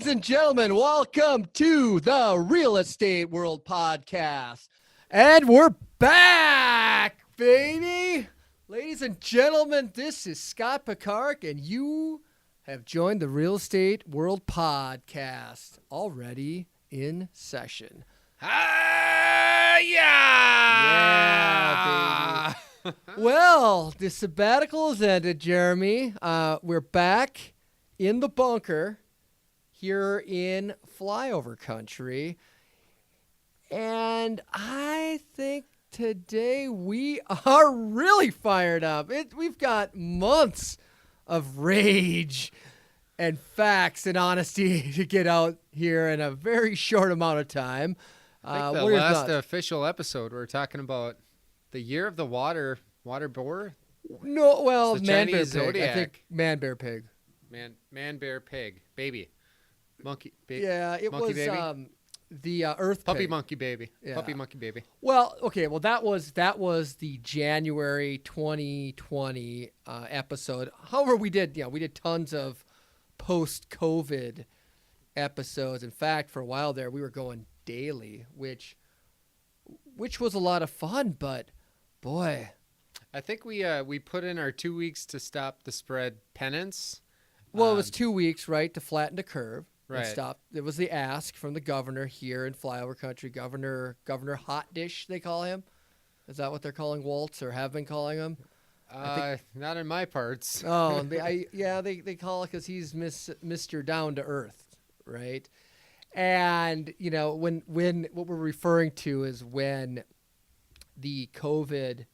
and gentlemen, welcome to the Real Estate World Podcast. And we're back, baby. Ladies and gentlemen, this is Scott Picard, and you have joined the Real Estate World Podcast, already in session. Yeah, baby. Well, the sabbatical has ended, Jeremy. We're back in the bunker here in flyover country. And I think today we are really fired up. We've got months of rage and facts and honesty to get out here in a very short amount of time. I think the last official episode, we were talking about the year of the water boar. No, well, It's the man, bear, Chinese pig. I zodiac. think man, bear, pig. Man, bear, pig, baby, monkey, baby. Yeah, it monkey was baby? The earth Puppy pig. monkey baby. Yeah. Puppy monkey baby. Well, okay. Well, that was the January 2020 episode. However, we did tons of post-COVID episodes. In fact, for a while there, we were going daily, which was a lot of fun. But boy, I think we put in our 2 weeks to stop the spread penance. well, it was 2 weeks, right, to flatten the curve. Right. And stop. It was the ask from the governor here in flyover country. Governor Hot Dish, they call him. Is that what they're calling Waltz, or have been calling him? Not in my parts. Oh, they call it because he's Mr. Down to Earth, right? And when what we're referring to is when the COVID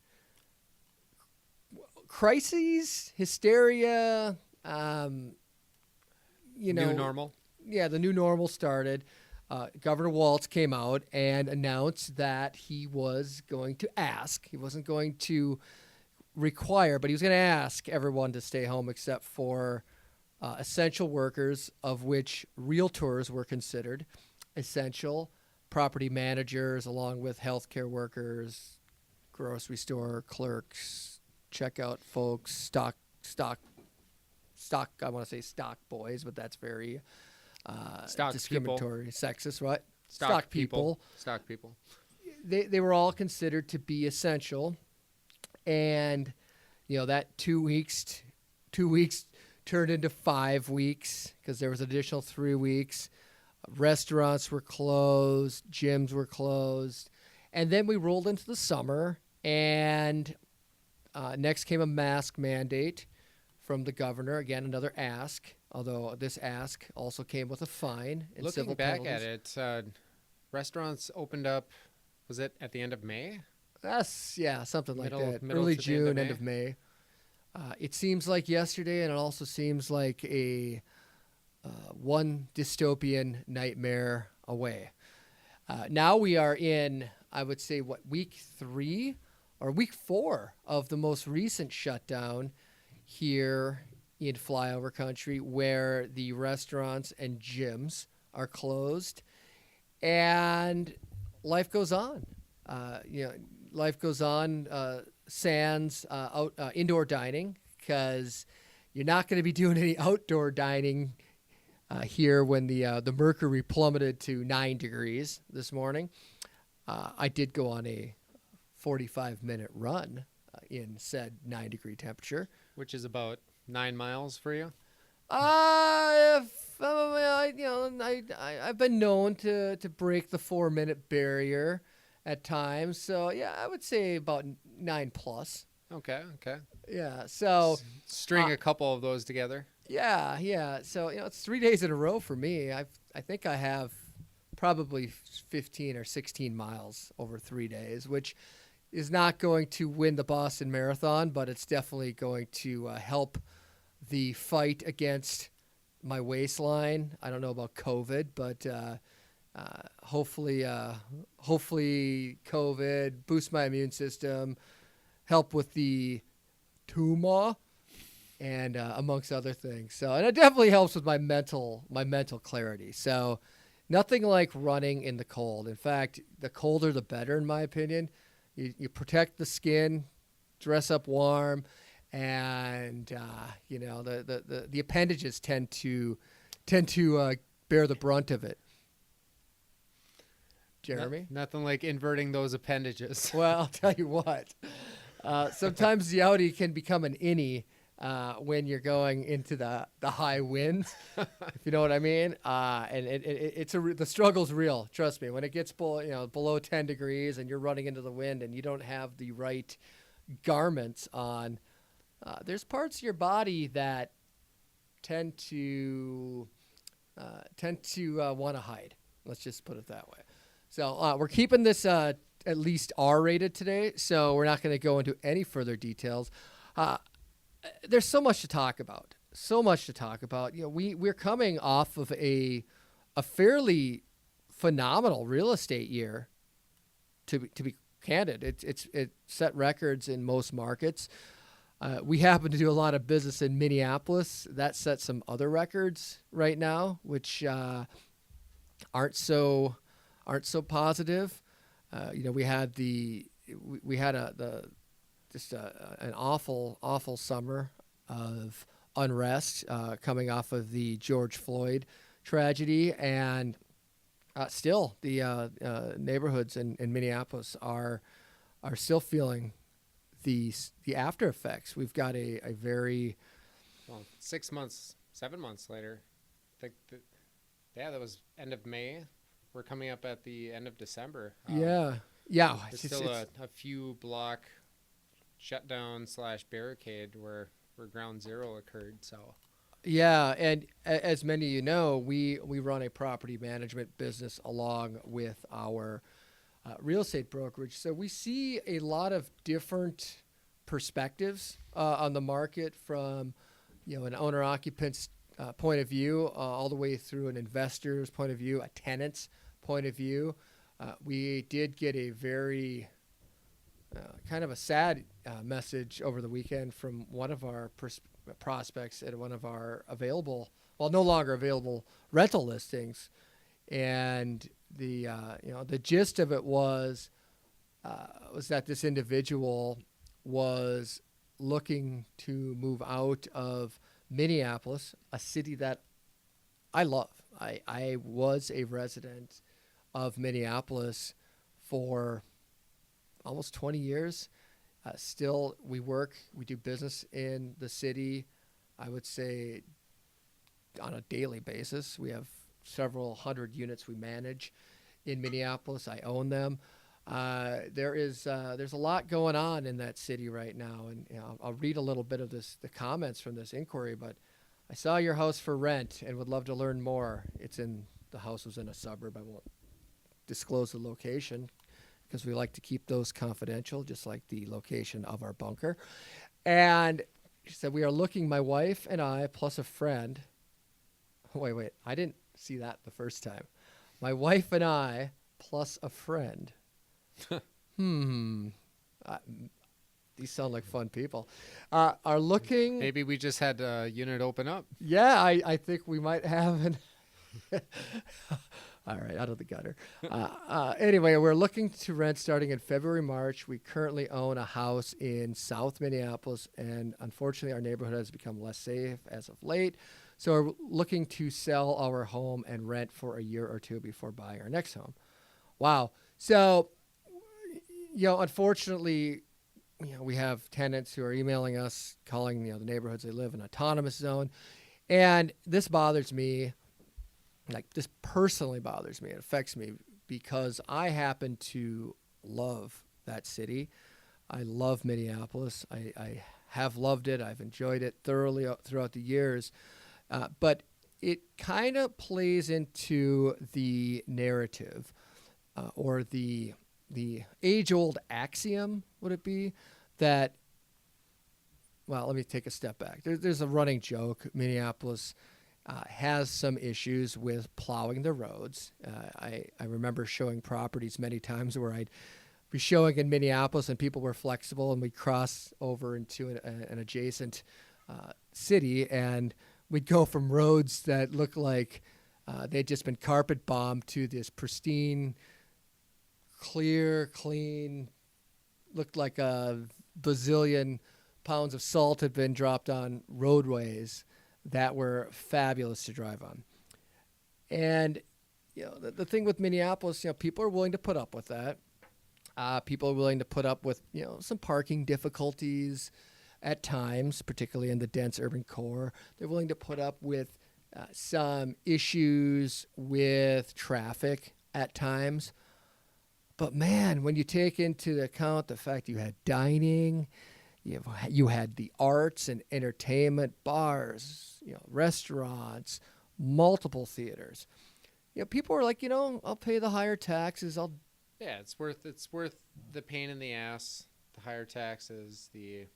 crises, hysteria, New normal. Yeah, the new normal started. Governor Waltz came out and announced that he was going to ask. He wasn't going to require, but he was going to ask everyone to stay home except for essential workers, of which realtors were considered essential, property managers, along with healthcare workers, grocery store clerks, checkout folks, stock. I want to say stock boys, but that's very discriminatory, sexist, right? Stock people. Stock people. They were all considered to be essential, and that 2 weeks turned into 5 weeks because there was an additional 3 weeks. Restaurants were closed, gyms were closed, and then we rolled into the summer, and next came a mask mandate from the governor. Again, another ask, although this ask also came with a fine and civil Looking back penalties. at it, restaurants opened up, was it at the end of May? Something like that. Middle Early to the June, end of May. It seems like yesterday, and it also seems like a one dystopian nightmare away. Now we are in, I would say, week 3 or week 4 of the most recent shutdown here in flyover country, where the restaurants and gyms are closed, and life goes on. Life goes on. Sans indoor dining, because you're not going to be doing any outdoor dining here when the mercury plummeted to 9 degrees this morning. I did go on a 45-minute run in said 9-degree temperature, Which is about 9 miles for you. I've been known to break the 4-minute barrier at times. So yeah, I would say about 9 plus. Okay. Yeah. So String a couple of those together. yeah. So it's 3 days in a row for me. I think I have probably 15 or 16 miles over 3 days, which is not going to win the Boston Marathon, but it's definitely going to help the fight against my waistline. I don't know about COVID, but hopefully COVID boost my immune system, help with the tumor, and amongst other things. So, and it definitely helps with my mental clarity. So, nothing like running in the cold. In fact, the colder the better, in my opinion. You protect the skin, dress up warm, and the appendages tend to bear the brunt of it. Jeremy? Nothing like inverting those appendages. Well, I'll tell you what. Sometimes the outie can become an innie when you're going into the high winds, if you know what I mean. And the struggle's real. Trust me. When it gets below 10 degrees and you're running into the wind and you don't have the right garments on, there's parts of your body that tend to want to hide. Let's just put it that way. So we're keeping this at least R-rated today, so we're not going to go into any further details. There's so much to talk about. We're coming off of a fairly phenomenal real estate year. To be candid, it set records in most markets. We happen to do a lot of business in Minneapolis. That set some other records right now, which aren't so positive. We had an awful summer of unrest coming off of the George Floyd tragedy, and still the neighborhoods in Minneapolis are still feeling the after effects. We've got a very 7 months later. I think that was end of May. We're coming up at the end of December. Yeah. There's still a few block shutdown / barricade where ground zero occurred. So. Yeah, and as many of you know, we run a property management business along with our real estate brokerage. So we see a lot of different perspectives on the market from, an owner-occupant's point of view all the way through an investor's point of view, a tenant's point of view. We did get a very kind of a sad message over the weekend from one of our prospects at one of our no longer available rental listings. And the gist of it was that this individual was looking to move out of Minneapolis, a city that I love. I was a resident of Minneapolis for almost 20 years. Still, we do business in the city, I would say, on a daily basis. We have several hundred units we manage in Minneapolis. I own them. There's a lot going on in that city right now, and I'll read a little bit of the comments from this inquiry. But I saw your house for rent and would love to learn more. The house was in a suburb. I won't disclose the location because we like to keep those confidential, just like the location of our bunker. And she said, we are looking, my wife and I, plus a friend. Wait, I didn't see that the first time. My wife and I, plus a friend. These sound like fun people. Are looking. Maybe we just had a unit open up. Yeah, I think we might have an. All right, out of the gutter. Anyway, we're looking to rent starting in February, March. We currently own a house in South Minneapolis, and unfortunately, our neighborhood has become less safe as of late. So we're looking to sell our home and rent for a year or two before buying our next home. Wow. So, unfortunately, we have tenants who are emailing us, calling the neighborhoods they live in autonomous zone, and this bothers me. This personally bothers me. It affects me because I happen to love that city. I love Minneapolis. I have loved it. I've enjoyed it thoroughly throughout the years. But it kind of plays into the narrative or the age-old axiom, would it be, that, well, let me take a step back. There's a running joke. Minneapolis has some issues with plowing the roads. I remember showing properties many times where I'd be showing in Minneapolis and people were flexible and we'd cross over into an adjacent city and we'd go from roads that looked like they'd just been carpet bombed to this pristine, clear, clean, looked like a bazillion pounds of salt had been dropped on roadways that were fabulous to drive on. And the thing with Minneapolis, people are willing to put up with that. People are willing to put up with some parking difficulties at times, particularly in the dense urban core. They're willing to put up with some issues with traffic at times. But man, when you take into account the fact you had dining, you had the arts and entertainment, bars, restaurants, multiple theaters. People are like, I'll pay the higher taxes. Yeah, it's worth the pain in the ass, the higher taxes, the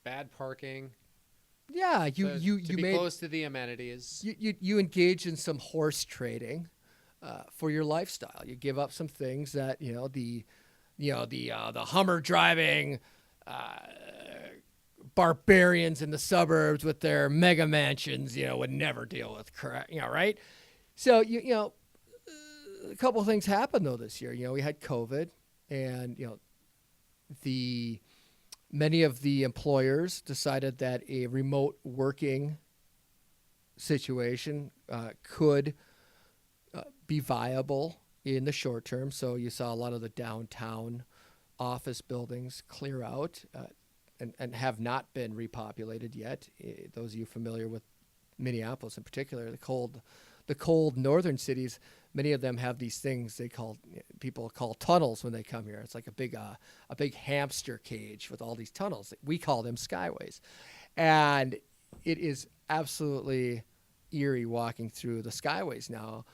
bad parking. Yeah, to be close to the amenities. You engage in some horse trading for your lifestyle. You give up some things that the Hummer driving barbarians in the suburbs with their mega mansions would never deal with. Correct, right? So a couple of things happened though this year. We had COVID, and many of the employers decided that a remote working situation could be viable in the short term. So you saw a lot of the downtown office buildings clear out and have not been repopulated yet. Those of you familiar with Minneapolis in particular, the cold northern cities, many of them have these things people call tunnels when they come here. It's like a big hamster cage with all these tunnels. We call them skyways. And it is absolutely eerie walking through the skyways now.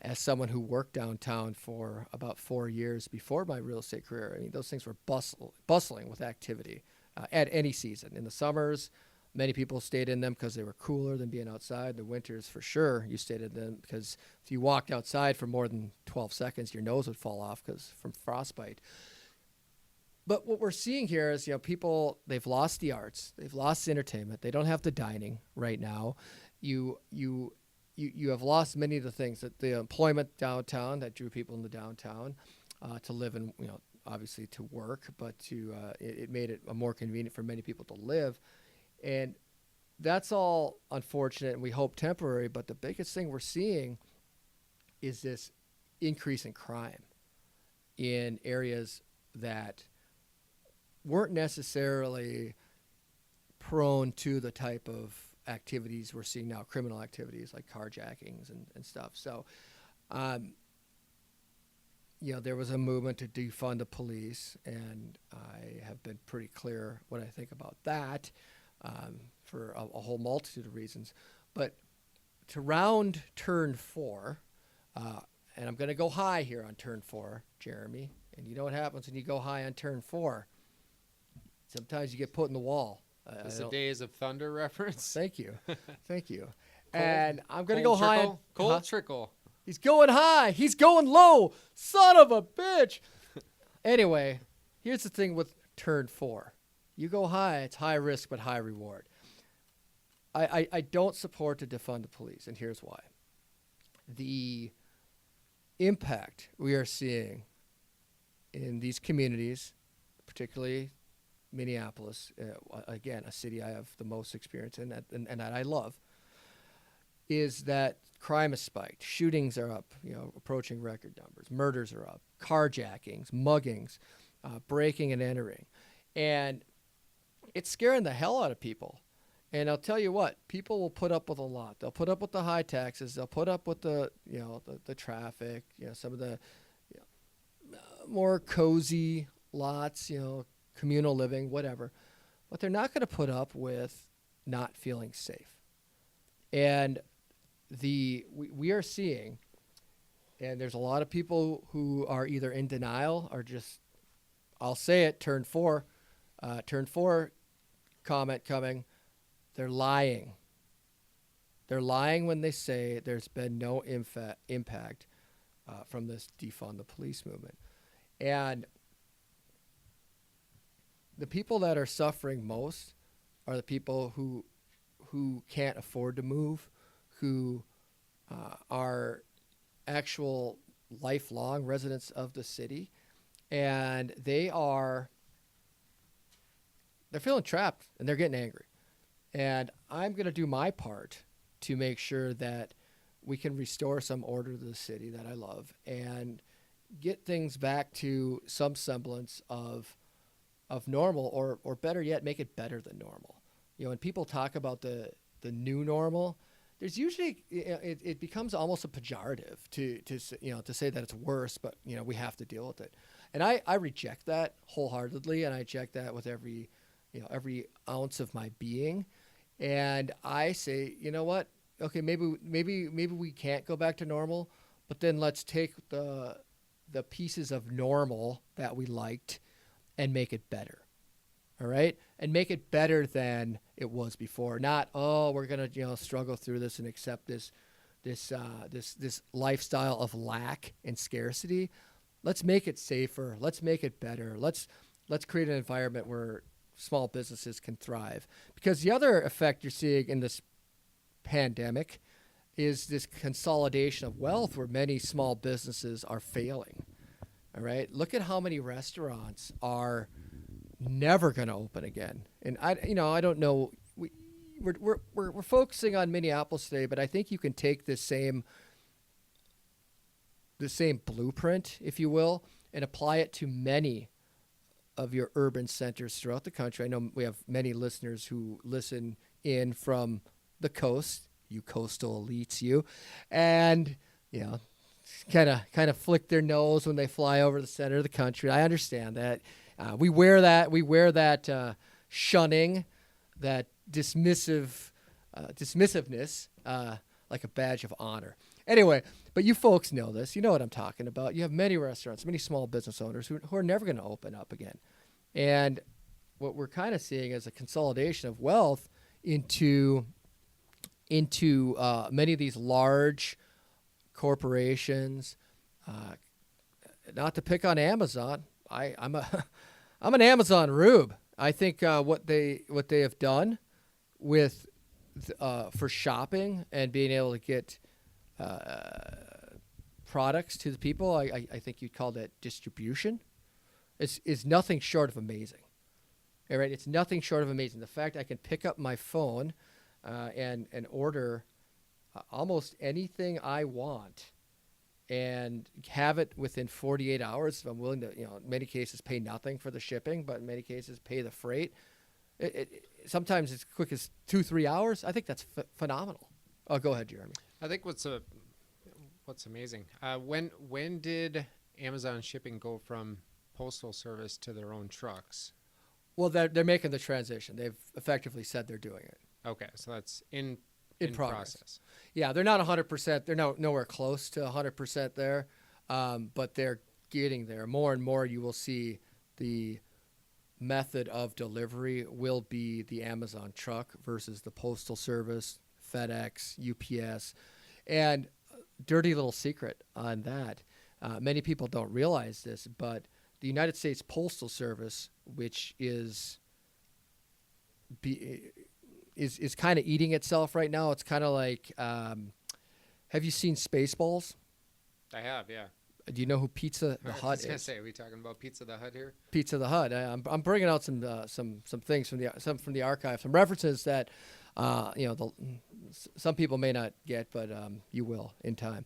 As someone who worked downtown for about 4 years before my real estate career, I mean, those things were bustling with activity at any season. In the summers, many people stayed in them because they were cooler than being outside. The winters, for sure, you stayed in them because if you walked outside for more than 12 seconds, your nose would fall off from frostbite. But what we're seeing here is, people, they've lost the arts, they've lost the entertainment, they don't have the dining right now. You have lost many of the things that the employment downtown that drew people in the downtown to live in, obviously to work, but it made it more convenient for many people to live. And that's all unfortunate, and we hope temporary. But the biggest thing we're seeing is this increase in crime in areas that weren't necessarily prone to the type of activities we're seeing now, criminal activities like carjackings and stuff. So, there was a movement to defund the police, and I have been pretty clear what I think about that. For a whole multitude of reasons. But to round turn 4, and I'm going to go high here on turn 4, Jeremy, and you know what happens when you go high on turn 4? Sometimes you get put in the wall. Is the Days of Thunder reference? Thank you. Thank you. And I'm going to go high. Cold trickle. He's going high. He's going low. Son of a bitch. Anyway, here's the thing with turn 4. You go high, it's high risk but high reward. I don't support to defund the police, and here's why. The impact we are seeing in these communities, particularly Minneapolis, again, a city I have the most experience in and that I love, is that crime has spiked. Shootings are up, approaching record numbers. Murders are up. Carjackings, muggings, breaking and entering. And it's scaring the hell out of people. And I'll tell you what, people will put up with a lot. They'll put up with the high taxes. They'll put up with the traffic, some of the more cozy lots, communal living, whatever. But they're not going to put up with not feeling safe. And we are seeing, and there's a lot of people who are either in denial or just, I'll say it, turn 4 comment coming. They're lying. They're lying when they say there's been no impact from this defund the police movement. And the people that are suffering most are the people who can't afford to move, who are actual lifelong residents of the city, and they're feeling trapped and they're getting angry. And I'm going to do my part to make sure that we can restore some order to the city that I love and get things back to some semblance of normal, or better yet, make it better than normal. When people talk about the new normal, there's usually it becomes almost a pejorative to say that it's worse, but we have to deal with it. And I reject that wholeheartedly, and I reject that with every ounce of my being. And I say, you know what? Okay, maybe we can't go back to normal, but then let's take the pieces of normal that we liked and make it better. All right? And make it better than it was before. Not, we're going to, struggle through this and accept this lifestyle of lack and scarcity. Let's make it safer. Let's make it better. Let's create an environment where small businesses can thrive. Because the other effect you're seeing in this pandemic is this consolidation of wealth where many small businesses are failing. All right? Look at how many restaurants are never going to open again. And I don't know. We're focusing on Minneapolis today, but I think you can take the same blueprint, if you will, and apply it to many of your urban centers throughout the country. I know we have many listeners who listen in from the coast, you coastal elites, and kind of flick their nose when they fly over the center of the country. I understand that. We wear that shunning, that dismissiveness like a badge of honor. Anyway, but you folks know this. You know what I'm talking about. You have many restaurants, many small business owners who are never going to open up again. And what we're kind of seeing is a consolidation of wealth into many of these large corporations. Not to pick on Amazon. I'm an Amazon rube. I think what they have done with for shopping and being able to get products to the people, I think you'd call that distribution, is nothing short of amazing. All right, it's nothing short of amazing. The fact I can pick up my phone and order almost anything I want and have it within 48 hours if I'm willing to, in many cases pay nothing for the shipping, but in many cases pay the freight. Sometimes as quick as 2-3 hours. I think that's phenomenal. Oh, go ahead, Jeremy. I think what's amazing. When did Amazon shipping go from postal service to their own trucks? Well, they're making the transition. They've effectively said they're doing it. Okay, so that's in process. Yeah, they're not 100%. They're nowhere close to 100% there, but they're getting there. More and more, you will see the method of delivery will be the Amazon truck versus the postal service, FedEx, UPS. And dirty little secret on that. Many people don't realize this, but the United States Postal Service, which is kind of eating itself right now. It's kind of like, have you seen Spaceballs? I have, yeah. Do you know who Pizza the Hut is? I was gonna say, are we talking about Pizza the Hut here? Pizza the Hut. I'm bringing out some things from the archive, some references that some people may not get, but you will in time.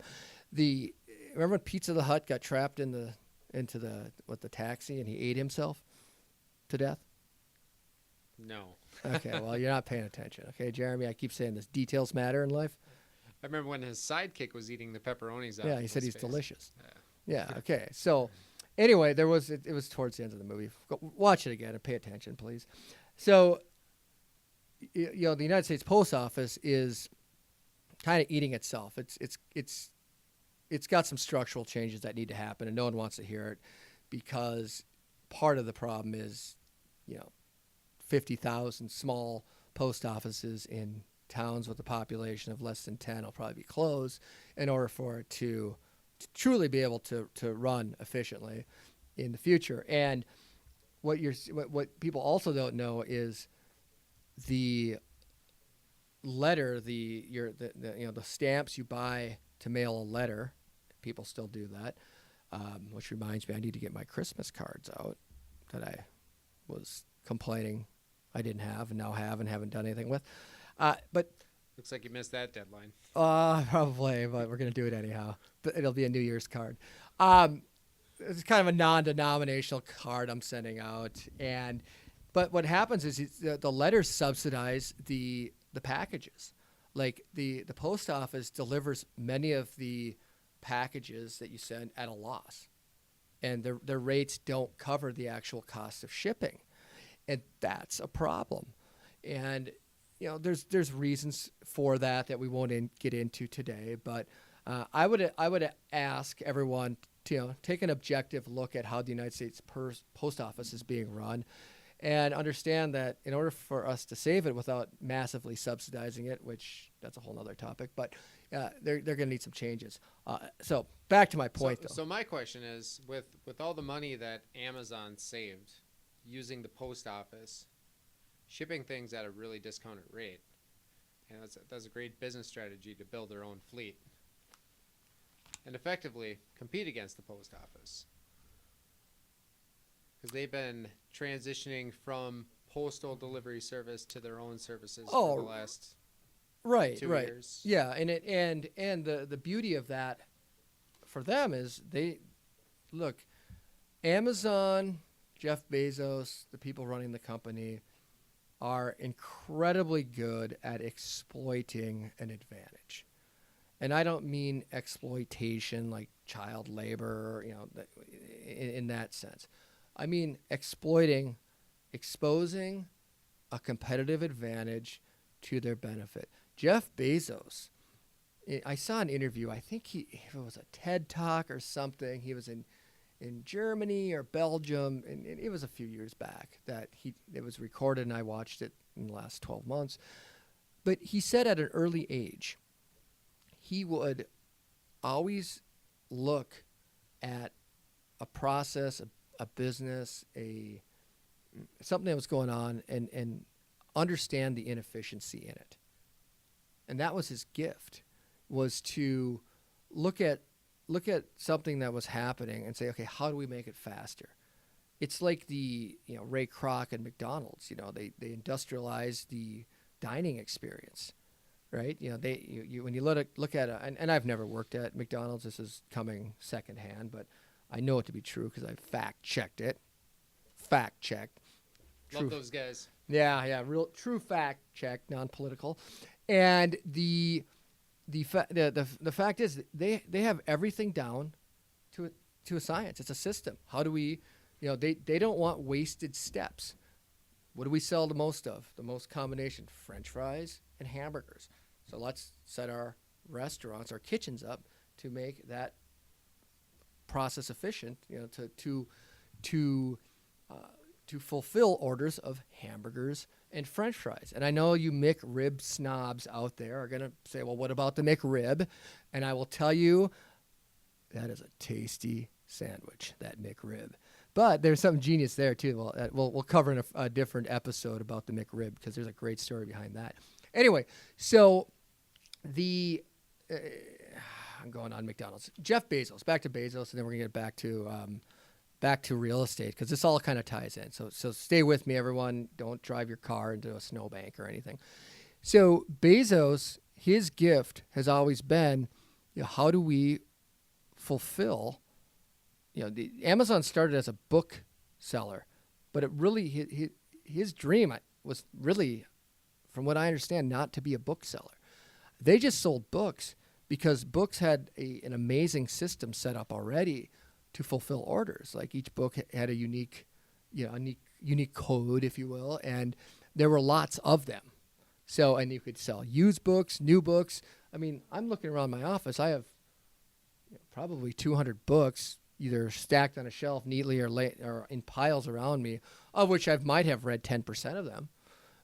Remember when Pizza the Hut got trapped into the taxi and he ate himself to death? No. Okay, well, you're not paying attention. Okay, Jeremy, I keep saying this. Details matter in life. I remember when his sidekick was eating the pepperonis out. Yeah, he said he's delicious. Yeah. Yeah, okay. So, anyway, it was towards the end of the movie. Watch it again and pay attention, please. So, the United States Post Office is kind of eating itself. It's got some structural changes that need to happen, and no one wants to hear it because part of the problem is, 50,000 small post offices in towns with a population of less than 10 will probably be closed in order for it to truly be able to run efficiently in the future. And what people also don't know is the letter, the stamps you buy to mail a letter. People still do that, which reminds me, I need to get my Christmas cards out that I was complaining I didn't have and now have and haven't done anything with. But Looks like you missed that deadline. Probably, but we're going to do it anyhow. But it'll be a New Year's card. It's kind of a non-denominational card I'm sending out. But what happens is the letters subsidize the packages. Like the post office delivers many of the packages that you send at a loss. And their rates don't cover the actual cost of shipping. And that's a problem. And there's reasons for that we won't get into today. But I would ask everyone to take an objective look at how the United States post office is being run, and understand that in order for us to save it without massively subsidizing it, which that's a whole other topic, but they're going to need some changes. So back to my point, though. So my question is, with all the money that Amazon saved using the post office, shipping things at a really discounted rate, and that's a great business strategy to build their own fleet and effectively compete against the post office, because they've been transitioning from postal delivery service to their own services for the last 2 years. Yeah, and the beauty of that for them is Amazon, Jeff Bezos, the people running the company, are incredibly good at exploiting an advantage. And I don't mean exploitation like child labor, in that sense. I mean exposing a competitive advantage to their benefit. Jeff Bezos, I saw an interview, I think it was a TED Talk or something. He was in Germany or Belgium, and it was a few years back that it was recorded, and I watched it in the last 12 months. But he said at an early age, he would always look at a process, a business, something that was going on, and understand the inefficiency in it. And that was his gift, was to look at something that was happening and say, okay, how do we make it faster? It's like the Ray Kroc and McDonald's. They industrialized the dining experience, right? When you look at it, and I've never worked at McDonald's. This is coming secondhand, but I know it to be true because I fact checked. Love those guys. Yeah, real true fact check, non-political, and the fact is they have everything down to a science. It's a system. How do we, they don't want wasted steps. What do we sell the most of? The most combination: French fries and hamburgers. So let's set our restaurants, our kitchens up to make that process efficient. To fulfill orders of hamburgers and French fries. And I know you McRib snobs out there are going to say, well, what about the McRib? And I will tell you, that is a tasty sandwich, that McRib. But there's some genius there, too. We'll cover in a different episode about the McRib, because there's a great story behind that. Anyway, so I'm going on McDonald's. Jeff Bezos, back to Bezos, and then we're going to get back to real estate, because this all kind of ties in. So stay with me, everyone. Don't drive your car into a snowbank or anything. So Bezos, his gift has always been, how do we fulfill, Amazon started as a book seller, but it really, his dream was really, from what I understand, not to be a bookseller. They just sold books because books had an amazing system set up already to fulfill orders. Like each book had a unique code, if you will, and there were lots of them. So, and you could sell used books, new books. I mean, I'm looking around my office. I have probably 200 books, either stacked on a shelf neatly or in piles around me, of which I might have read 10% of them.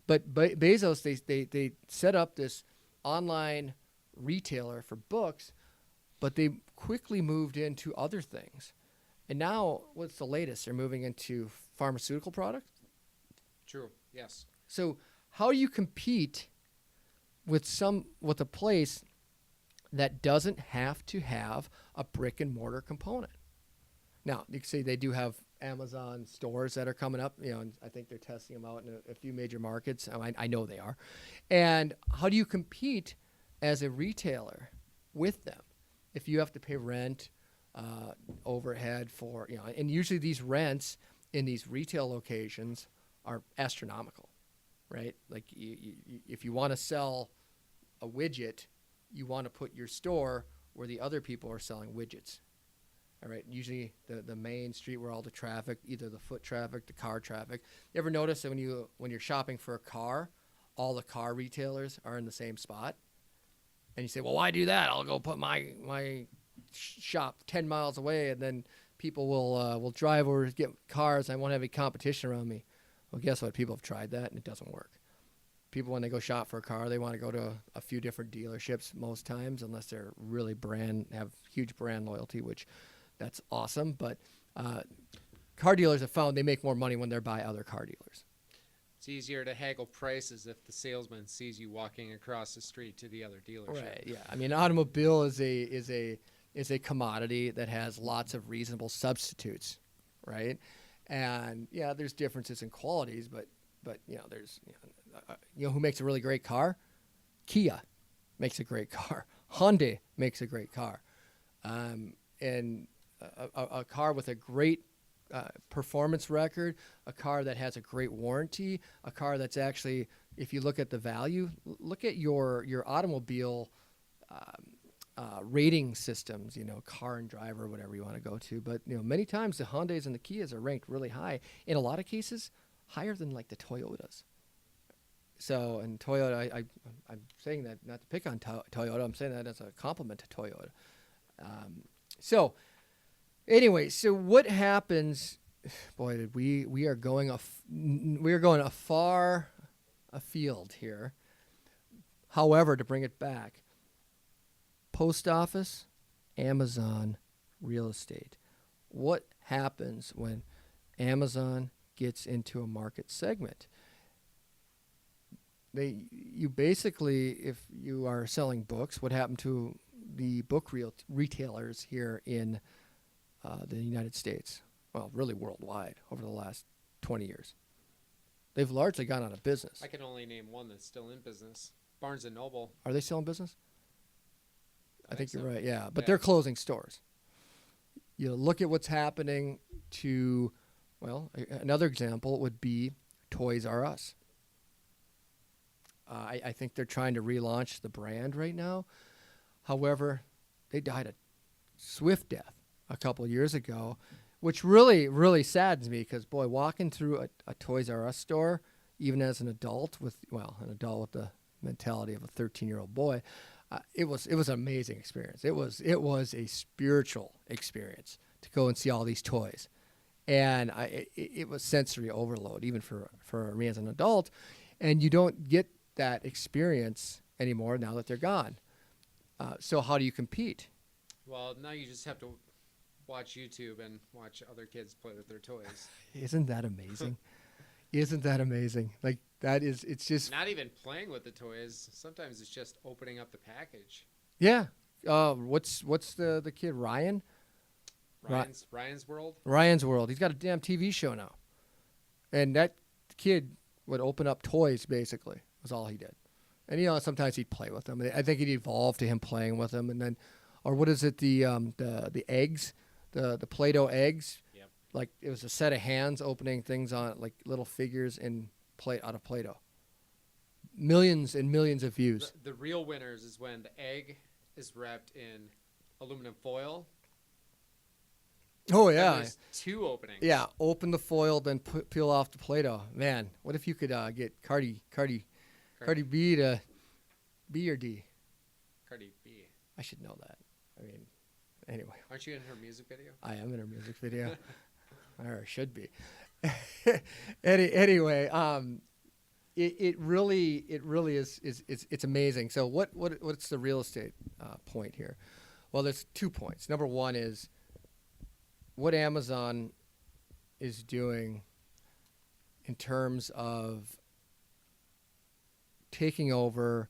But Bezos, they set up this online retailer for books, but they quickly moved into other things. And now, what's the latest? They're moving into pharmaceutical products? True, yes. So how do you compete with a place that doesn't have to have a brick and mortar component? Now, you can say they do have Amazon stores that are coming up. And I think they're testing them out in a few major markets. I know they are. And how do you compete as a retailer with them if you have to pay rent, overhead for, and usually these rents in these retail locations are astronomical, right? Like if you want to sell a widget, you want to put your store where the other people are selling widgets. All right, usually the main street where all the traffic, either the foot traffic, the car traffic. You ever notice that when you're shopping for a car, all the car retailers are in the same spot? And you say, well, why do that? I'll go put my shop 10 miles away, and then people will drive over to get cars. I won't have any competition around me. Well, guess what? People have tried that, and it doesn't work. People, when they go shop for a car, they want to go to a few different dealerships most times, unless they're really have huge brand loyalty, which that's awesome. But car dealers have found they make more money when they're by other car dealers. It's easier to haggle prices if the salesman sees you walking across the street to the other dealership. Right. Yeah. I mean, automobile is a commodity that has lots of reasonable substitutes, right? And yeah, there's differences in qualities, but there's who makes a really great car? Kia makes a great car. Hyundai makes a great car, and a car with a great performance record, a car that has a great warranty, a car that's actually, if you look at the value, look at your automobile rating systems, car and driver, whatever you want to go to. But many times the Hyundais and the Kias are ranked really high. In a lot of cases, higher than like the Toyotas. So, and Toyota, I'm saying that not to pick on Toyota. I'm saying that as a compliment to Toyota. So, anyway, so what happens? Boy, we are going a far afield here. However, to bring it back, post office, Amazon, real estate. What happens when Amazon gets into a market segment? You basically, if you are selling books, what happened to the book retailers here in the United States? Well, really worldwide over the last 20 years. They've largely gone out of business. I can only name one that's still in business. Barnes & Noble. Are they still in business? I think so. You're right, yeah. But they're closing stores. Look at what's happening to, another example would be Toys R Us. I think they're trying to relaunch the brand right now. However, they died a swift death a couple of years ago, which really, really saddens me because, boy, walking through a Toys R Us store, even as an adult with the mentality of a 13-year-old boy, it was an amazing experience. It was a spiritual experience to go and see all these toys. And it was sensory overload, even for me as an adult. And you don't get that experience anymore now that they're gone. So how do you compete? Well, now you just have to watch YouTube and watch other kids play with their toys. Isn't that amazing? Isn't that amazing? Like it's just not even playing with the toys. Sometimes it's just opening up the package. Yeah. What's the kid Ryan? Ryan's World. Ryan's World. He's got a damn TV show now, and that kid would open up toys basically. Was all he did. And sometimes he'd play with them. I think it evolved to him playing with them, and then, or what is it? The eggs, the Play-Doh eggs. Yep. Like it was a set of hands opening things on like little figures out of Play-Doh. Millions and millions of views. The real winners is when the egg is wrapped in aluminum foil. Oh yeah. There's two openings. Yeah, open the foil, then peel off the Play-Doh. Man, what if you could get Cardi B to B or D? Cardi B. I should know that. I mean, anyway. Aren't you in her music video? I am in her music video. Or should be. Anyway, it really is it's amazing. So what's the real estate point here? Well, there's 2 points. Number one is what Amazon is doing in terms of taking over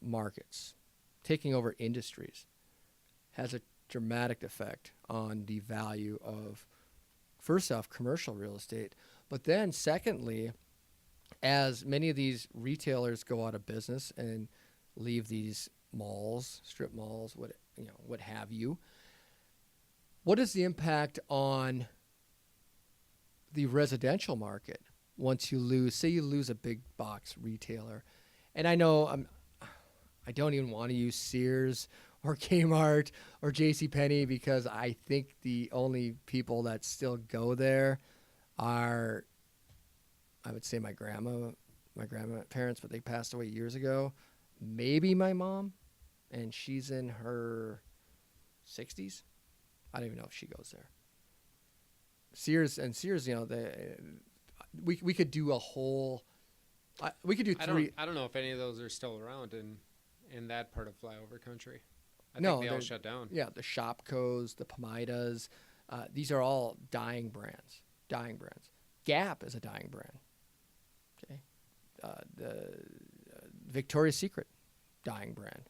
markets, taking over industries, has a dramatic effect on the value of first off, commercial real estate, but then secondly, as many of these retailers go out of business and leave these malls, strip malls, what have you, what is the impact on the residential market once you lose a big box retailer? And I know I don't even want to use Sears or Kmart or JCPenney because I think the only people that still go there are, I would say my grandparents, but they passed away years ago. Maybe my mom, and she's in her 60s. I don't even know if she goes there. Sears, we could do a whole. We could do three. I don't know if any of those are still around in that part of flyover country. I No, think they all they're- shut down. Yeah, the Shopkos, the Pomidas, these are all dying brands. Gap is a dying brand. Okay, the Victoria's Secret, dying brand.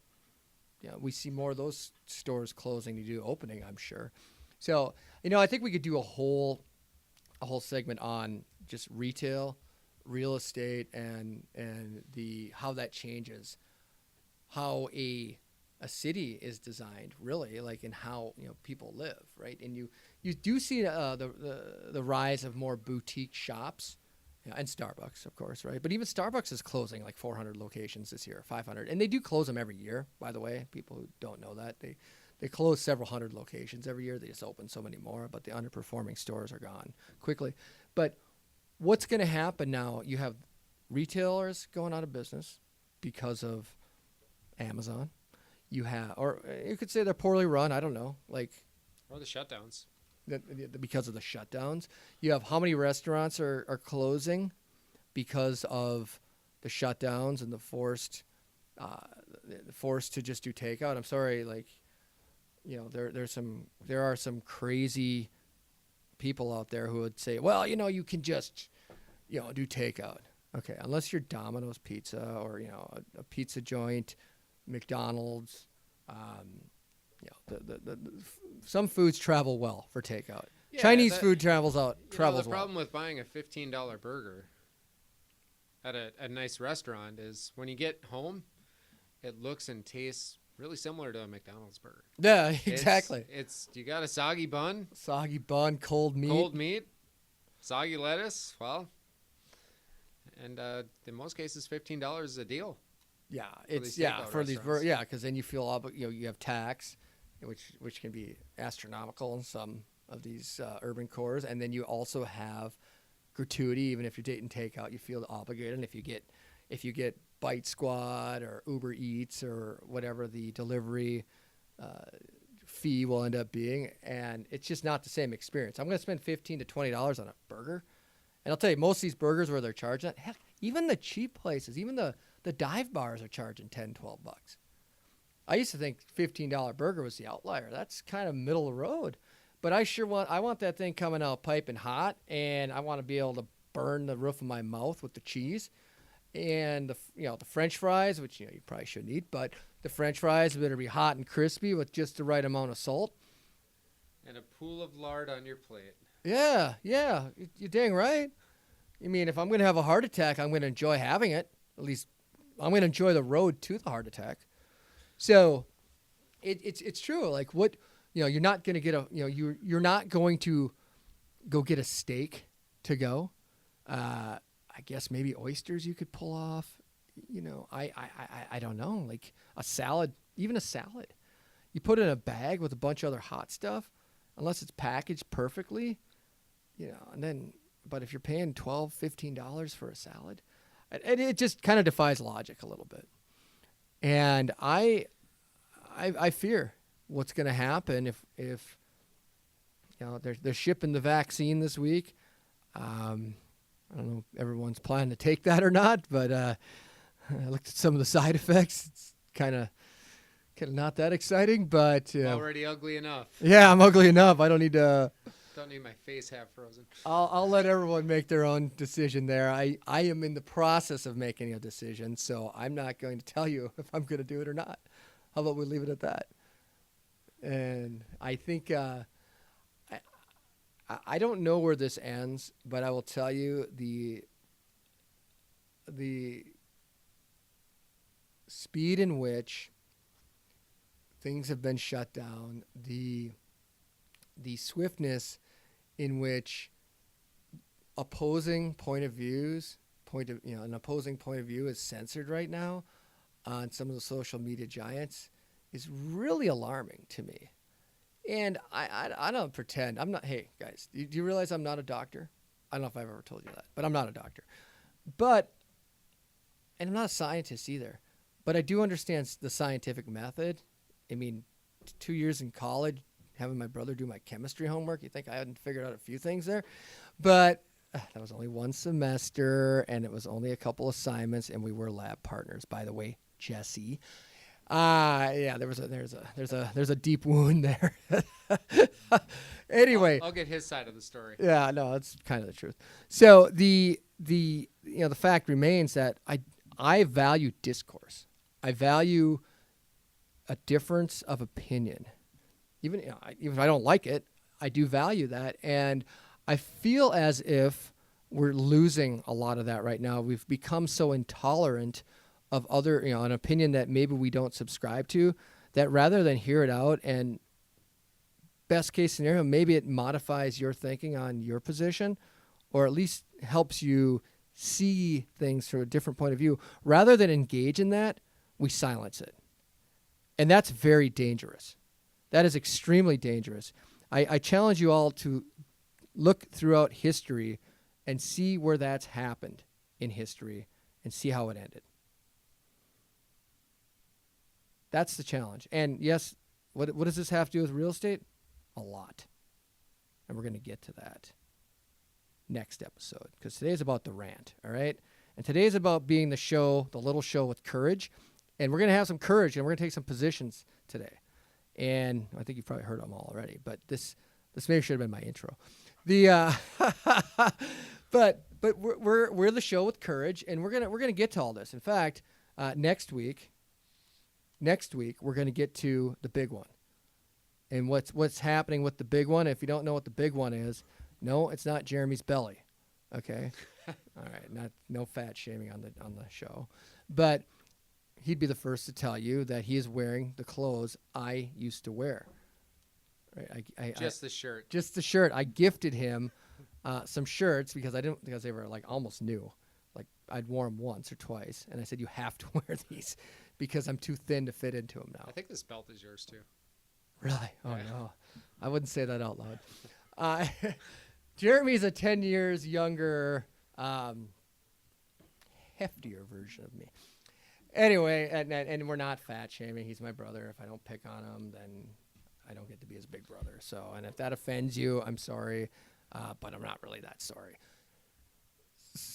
Yeah, we see more of those stores closing to do opening, I'm sure. So, I think we could do a whole segment on just retail, real estate, and the how that changes, how a city is designed, really, like, in how people live, right? And you do see the rise of more boutique shops, and Starbucks, of course, right? But even Starbucks is closing like 400 locations this year, 500, and they do close them every year. By the way, people who don't know that, they close several hundred locations every year. They just open so many more, but the underperforming stores are gone quickly. But what's going to happen now? You have retailers going out of business because of Amazon. You have, or you could say they're poorly run. I don't know, like, Or the shutdowns. because of the shutdowns. You have how many restaurants are closing because of the shutdowns and the forced to just do takeout. I'm sorry, like, there are some crazy people out there who would say, well, you can just do takeout. Okay, unless you're Domino's Pizza or a pizza joint, McDonald's. Some foods travel well for takeout. Yeah, Chinese food travels The well. problem with buying a $15 burger at a nice restaurant is when you get home, it looks and tastes really similar to a McDonald's burger. Yeah, exactly. It's you got a soggy bun, Cold meat. soggy lettuce. Well, and in most cases, $15 is a deal. Yeah, these takeout for these restaurants. because then you feel you have tax, which can be astronomical in some of these urban cores, and then you also have gratuity. Even if you're dating takeout, you feel obligated. And if you get Bite Squad or Uber Eats or whatever the delivery fee will end up being, and it's just not the same experience. I'm going to spend $15 to $20 on a burger, and I'll tell you, most of these burgers where they're charging that, heck, even the cheap places, even the dive bars are charging $10, $12. I used to think $15 burger was the outlier. That's kind of middle of the road. But I want that thing coming out piping hot, and I want to be able to burn the roof of my mouth with the cheese. And the French fries, which you probably shouldn't eat, but the French fries better be hot and crispy with just the right amount of salt. And a pool of lard on your plate. Yeah, you're dang right. I mean, if I'm going to have a heart attack, I'm going to enjoy having it. At least I'm going to enjoy the road to the heart attack. So it's true. Like, what, you're not going to get you're not going to go get a steak to go. I guess maybe oysters you could pull off. I don't know. Like a salad, even a salad. You put it in a bag with a bunch of other hot stuff, unless it's packaged perfectly, and then, but if you're paying $12, $15 for a salad, it just kind of defies logic a little bit. And I fear what's going to happen if they're shipping the vaccine this week. I don't know if everyone's planning to take that or not, but I looked at some of the side effects. It's kind of not that exciting, but Already ugly enough. yeah, I'm ugly enough. I don't need to. Don't need my face half frozen. I'll let everyone make their own decision there. I am in the process of making a decision, so I'm not going to tell you if I'm going to do it or not. How about we leave it at that? And I think I don't know where this ends, but I will tell you the speed in which things have been shut down, the swiftness in which opposing point of views, an opposing point of view is censored right now on some of the social media giants is really alarming to me. And I don't pretend. I'm not. Hey, guys, do you realize I'm not a doctor? I don't know if I've ever told you that, but I'm not a doctor. And I'm not a scientist either. But I do understand the scientific method. I mean, 2 years in college, having my brother do my chemistry homework, you think I hadn't figured out a few things there. But that was only one semester, and it was only a couple assignments, and we were lab partners, by the way, Jesse. Yeah, there's a deep wound there. Anyway, I'll get his side of the story. Yeah, no, that's kind of the truth. So the fact remains that I value discourse. I value a difference of opinion. Even if I don't like it, I do value that, and I feel as if we're losing a lot of that right now. We've become so intolerant of other, an opinion that maybe we don't subscribe to, that rather than hear it out and best case scenario, maybe it modifies your thinking on your position, or at least helps you see things from a different point of view. Rather than engage in that, we silence it. And that's very dangerous. That is extremely dangerous. I challenge you all to look throughout history and see where that's happened in history and see how it ended. That's the challenge. And yes, what does this have to do with real estate? A lot. And we're going to get to that next episode, because today's about the rant, all right? And today's about being the little show with courage. And we're going to have some courage, and we're going to take some positions today. And I think you've probably heard them all already, but this maybe should have been my intro. But we're the show with courage, and we're gonna get to all this. In fact, next week we're gonna get to the big one, and what's happening with the big one. If you don't know what the big one is, no, it's not Jeremy's belly. Okay, all right, no fat shaming on the show, but he'd be the first to tell you that he is wearing the clothes I used to wear. Right, the shirt. Just the shirt. I gifted him some shirts because they were like almost new. Like I'd worn them once or twice, and I said, "You have to wear these because I'm too thin to fit into them now." I think this belt is yours too. Really? Oh no, I wouldn't say that out loud. Jeremy's a 10 years younger, heftier version of me. Anyway, and we're not fat shaming. He's my brother. If I don't pick on him, then I don't get to be his big brother. So, and if that offends you, I'm sorry, but I'm not really that sorry.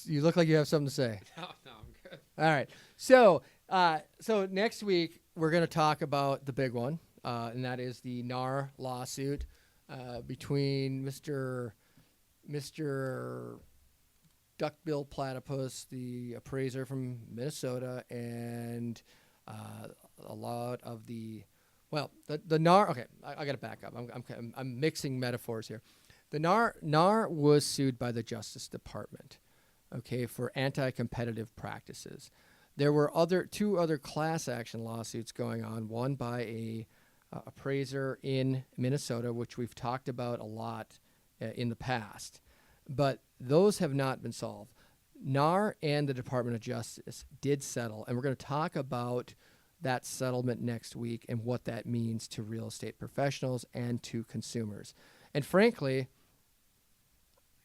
You look like you have something to say. No, I'm good. All right. So next week we're going to talk about the big one, and that is the NAR lawsuit between Mr. Duckbill Platypus, the appraiser from Minnesota, and a lot of the NAR. Okay, I got to back up. I'm mixing metaphors here. The NAR was sued by the Justice Department, okay, for anti-competitive practices. There were two other class action lawsuits going on. One by a appraiser in Minnesota, which we've talked about a lot in the past, but those have not been solved. NAR and the Department of Justice did settle, and we're going to talk about that settlement next week and what that means to real estate professionals and to consumers. And frankly,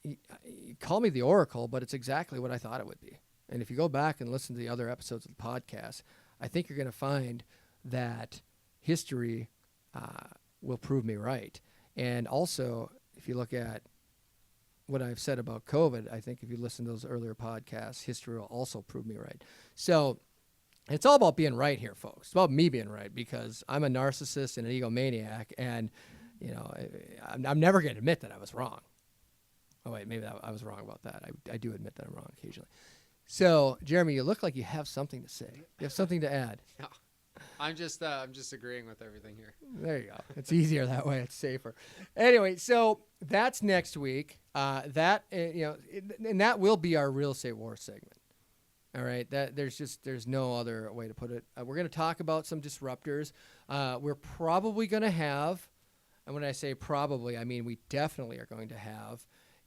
you call me the Oracle, but it's exactly what I thought it would be. And if you go back and listen to the other episodes of the podcast, I think you're going to find that history will prove me right. And also, if you look at what I've said about COVID, I think if you listen to those earlier podcasts, history will also prove me right. So it's all about being right here, folks. It's about me being right, because I'm a narcissist and an egomaniac, and I'm never going to admit that I was wrong. Oh wait, maybe I was wrong about that. I do admit that I'm wrong occasionally. So Jeremy, you look like you have something to say. You have something to add. No. I'm just agreeing with everything here. There you go. It's easier that way. It's safer. Anyway, so that's next week. And that will be our real estate war segment. All right. There's no other way to put it. We're going to talk about some disruptors. We're probably going to have, and when I say probably, I mean we definitely are going to have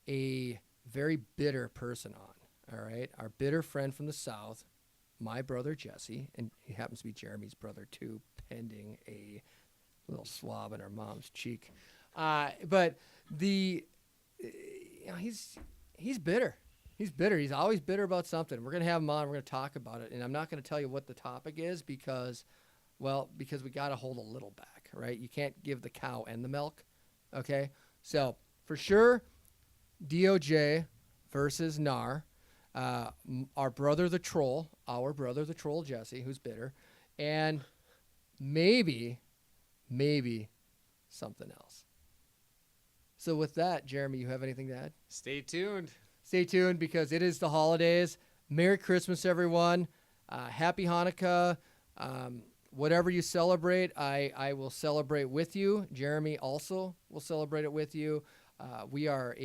a very bitter person on. All right. Our bitter friend from the South, my brother Jesse, and he happens to be Jeremy's brother too, pending a little swab in our mom's cheek. But he's bitter. He's bitter. He's always bitter about something. We're going to have him on. We're going to talk about it. And I'm not going to tell you what the topic is because we got to hold a little back, right? You can't give the cow and the milk, okay? So, for sure, DOJ versus NAR. Our brother the troll Jesse, who's bitter. And maybe something else. So with that, Jeremy, you have anything to add? Stay tuned. Stay tuned because it is the holidays. Merry Christmas, everyone. Happy Hanukkah. Whatever you celebrate, I will celebrate with you. Jeremy also will celebrate it with you. We are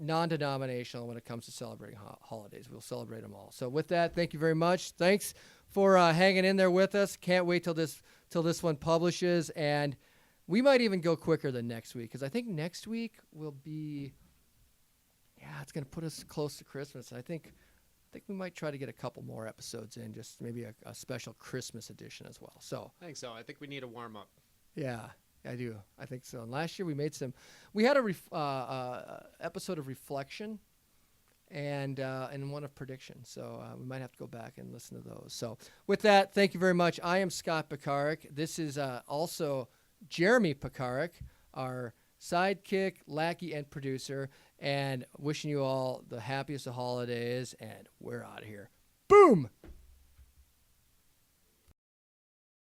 non-denominational when it comes to celebrating holidays. We'll celebrate them all. So with that, thank you very much. Thanks for hanging in there with us. Can't wait till this one publishes, and we might even go quicker than next week because I think next week will be. Yeah, it's going to put us close to Christmas. I think we might try to get a couple more episodes in, just maybe a special Christmas edition as well. So I think so. I think we need a warm up. Yeah, I do. I think so. And last year we had a episode of reflection and one of prediction. So we might have to go back and listen to those. So with that, thank you very much. I am Scott Pekarik. This is also Jeremy Pekarik, our sidekick, lackey, and producer, and wishing you all the happiest of holidays, and we're out of here. Boom!